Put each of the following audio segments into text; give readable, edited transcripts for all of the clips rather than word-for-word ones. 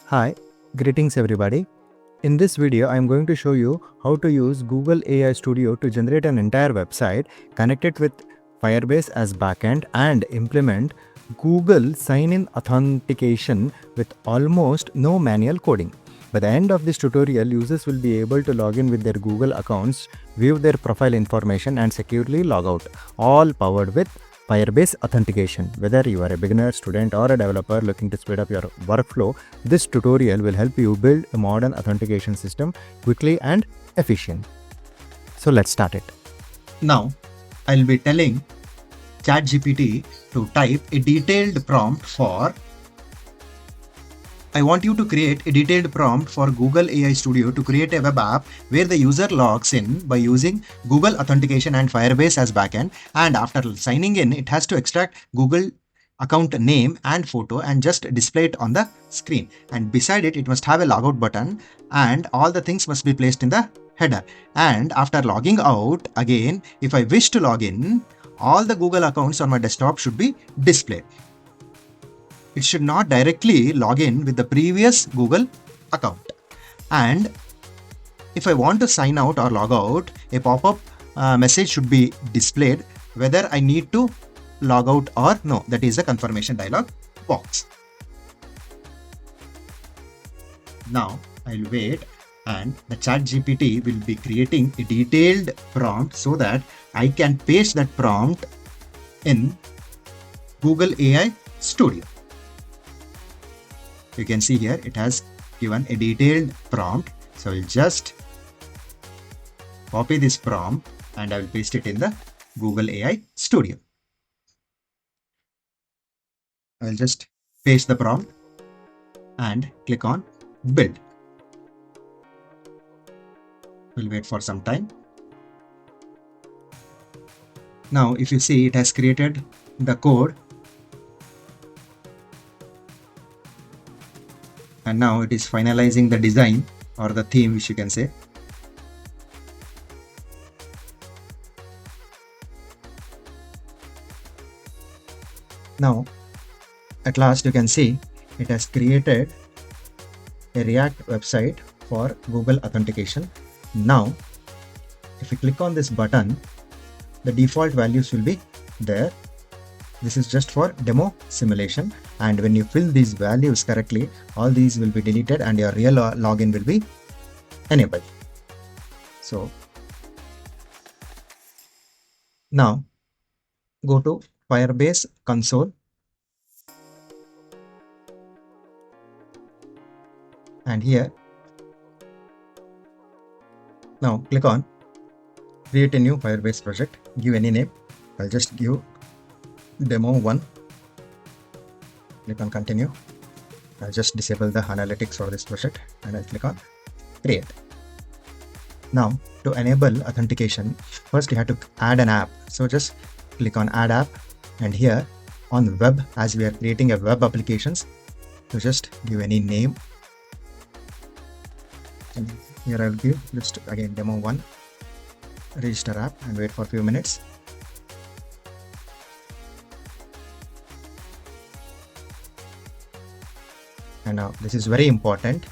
Hi, greetings everybody. In this video, I am going to show you how to use Google AI Studio to generate an entire website, connect it with Firebase as backend, and implement Google sign-in authentication with almost no manual coding. By the end of this tutorial, users will be able to log in with their Google accounts, view their profile information, and securely log out, all powered with Firebase Authentication. Whether you are a beginner, student, or a developer looking to speed up your workflow, this tutorial will help you build a modern authentication system quickly and efficient. So let's start it. Now, I'll be telling ChatGPT to type a detailed prompt for I want you to create a detailed prompt for Google AI Studio to create a web app where the user logs in by using Google Authentication and Firebase as backend, and after signing in, it has to extract Google account name and photo and just display it on the screen. And beside it, it must have a logout button and all the things must be placed in the header. And after logging out, again, if I wish to log in, all the Google accounts on my desktop should be displayed. It should not directly log in with the previous Google account. And if I want to sign out or log out, a pop-up message should be displayed whether I need to log out or no. That is a confirmation dialog box. Now I'll wait, and the ChatGPT will be creating a detailed prompt so that I can paste that prompt in Google AI Studio. You can see here it has given a detailed prompt. So I'll just copy this prompt and I will paste it in the Google AI Studio. I'll just paste the prompt and click on build. We'll wait for some time. Now, if you see, it has created the code. And now it is finalizing the design or the theme, which you can say. Now, at last you can see it has created a React website for Google Authentication. Now, if you click on this button, the default values will be there. This is just for demo simulation, and when you fill these values correctly, all these will be deleted and your real login will be enabled. So now go to Firebase Console and here now click on create a new Firebase project. Give any name. I'll just give demo 1. Click on continue. I'll just disable the analytics for this project and I'll click on create. Now to enable authentication, first you have to add an app. So just click on add app, and here on web, as we are creating a web applications, so just give any name. And here I'll give just again demo 1 register app and wait for a few minutes. And now this is very important,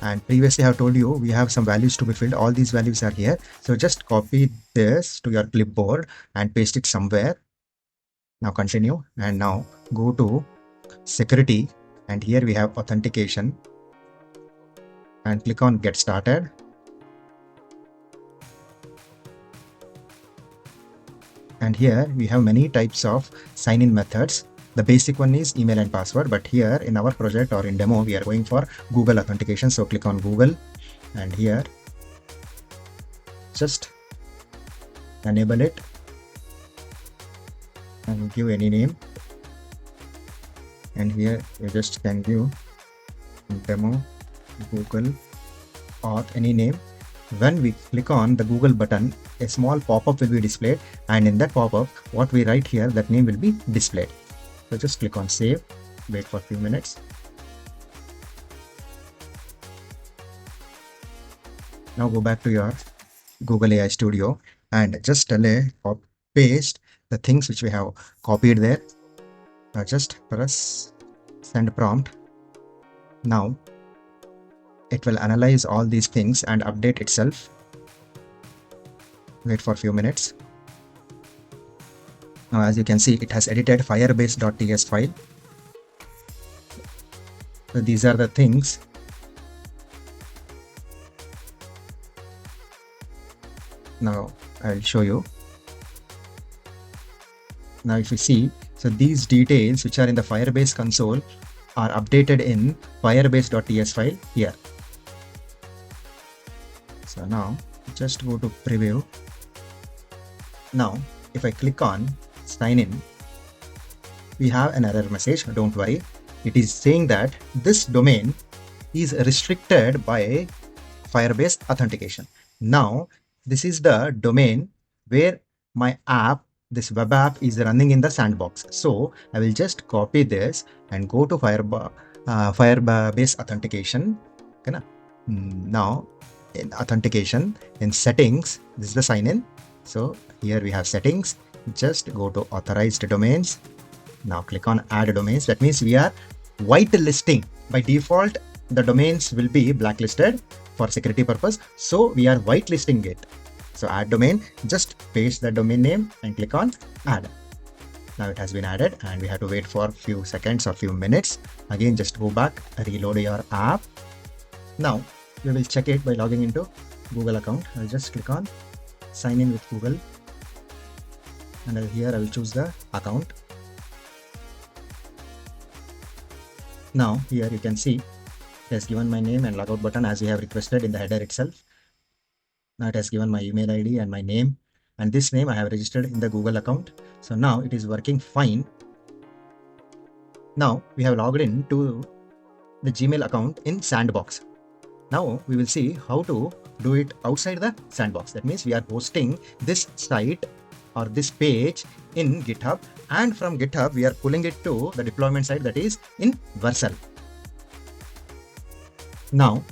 and previously I have told you we have some values to be filled. All these values are here, so just copy this to your clipboard and paste it somewhere. Now continue, and now go to security, and here we have authentication and click on get started. And here we have many types of sign-in methods. The basic one is email and password, but here in our project or in demo, we are going for Google Authentication. So click on Google, and here just enable it and give any name. And here you just can give demo Google or any name. When we click on the Google button, a small pop-up will be displayed, and in that pop-up, what we write here, that name will be displayed. So just click on save, wait for a few minutes. Now go back to your Google AI Studio and just paste the things which we have copied there. Now just press send prompt. Now it will analyze all these things and update itself. Wait for a few minutes. Now as you can see, it has edited firebase.ts file. So these are the things. Now I'll show you. Now if you see, so these details which are in the Firebase console are updated in firebase.ts file here. So now just go to preview. Now if I click on sign in, we have an error message. Don't worry, it is saying that this domain is restricted by Firebase Authentication. Now this is the domain where my app, this web app, is running in the sandbox. So I will just copy this and go to Firebase Authentication. Okay, now in authentication, in settings, this is the sign in. So here we have settings. Just go to authorized domains. Now click on add domains. That means we are whitelisting. By default, the domains will be blacklisted for security purpose. So we are whitelisting it. So add domain, just paste the domain name and click on add. Now it has been added and we have to wait for a few seconds or few minutes. Again, just go back, reload your app. Now we will check it by logging into Google account. I'll just click on sign in with Google. And here I will choose the account. Now here you can see it has given my name and logout button as we have requested in the header itself. Now it has given my email ID and my name, and this name I have registered in the Google account. So now it is working fine. Now we have logged in to the Gmail account in Sandbox. Now we will see how to do it outside the Sandbox. That means we are hosting this site or this page in GitHub, and from GitHub we are pulling it to the deployment site, that is in Vercel. Now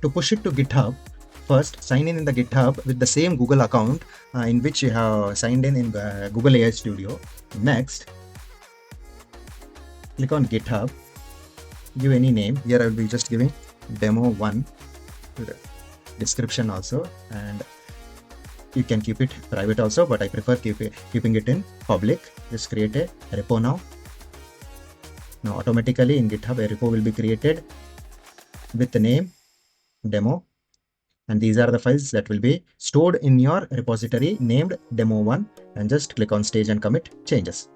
to push it to GitHub, first sign in the GitHub with the same Google account in which you have signed in Google AI Studio. Next, click on GitHub, give any name. Here I will be just giving demo1 to the description also, and you can keep it private also, but I prefer keeping it in public. Just create a repo now. Now automatically in GitHub a repo will be created with the name demo, and these are the files that will be stored in your repository named demo1, and just click on stage and commit changes.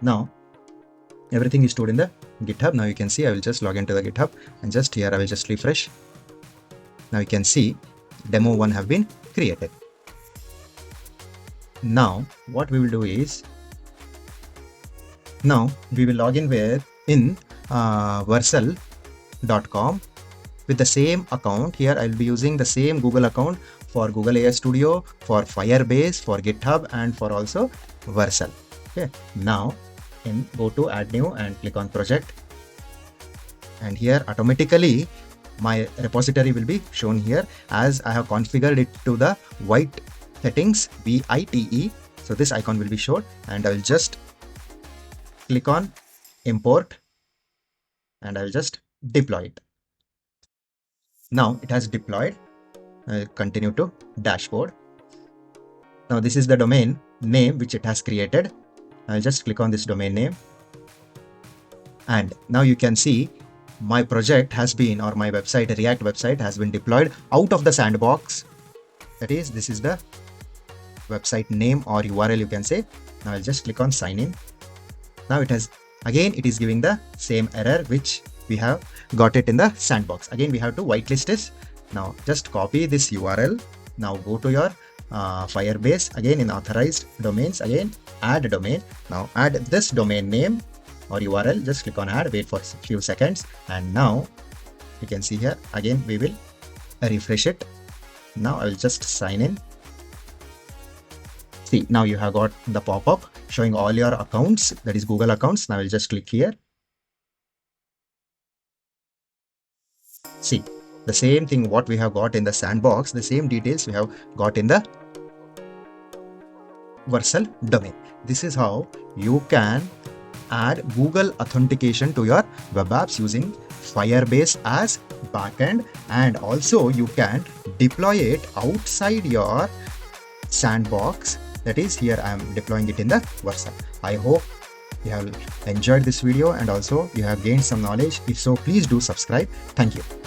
Now everything is stored in the GitHub. Now you can see I will just log into the GitHub and just here I will just refresh. Now you can see demo1 have been created. Now what we will do is, now we will log in in Vercel.com with the same account. Here I will be using the same Google account for Google AI Studio, for Firebase, for GitHub, and for also Vercel. Okay. Now go to add new and click on project, and here automatically my repository will be shown here as I have configured it to the white settings, VITE. So this icon will be shown, and I will just click on import and I will just deploy it. Now it has deployed. I'll continue to dashboard. Now this is the domain name which it has created. I'll just click on this domain name, and now you can see my project has been, or my website, React website, has been deployed out of the sandbox. That is, this is the website name or URL you can say. Now I'll just click on sign in. Now it is giving the same error which we have got it in the sandbox. Again we have to whitelist this. Now just copy this URL. Now go to your Firebase, again in authorized domains, again add domain. Now add this domain name or URL, just click on add, wait for a few seconds, and now you can see here again we will refresh it. Now I will just sign in. See, now you have got the pop-up showing all your accounts, that is Google accounts. Now I will just click here. See, the same thing what we have got in the sandbox, the same details we have got in the Vercel domain. This is how you can add Google Authentication to your web apps using Firebase as backend, and also you can deploy it outside your sandbox. That is, here I am deploying it in the Versa. I hope you have enjoyed this video and also you have gained some knowledge. If so, please do subscribe. Thank you.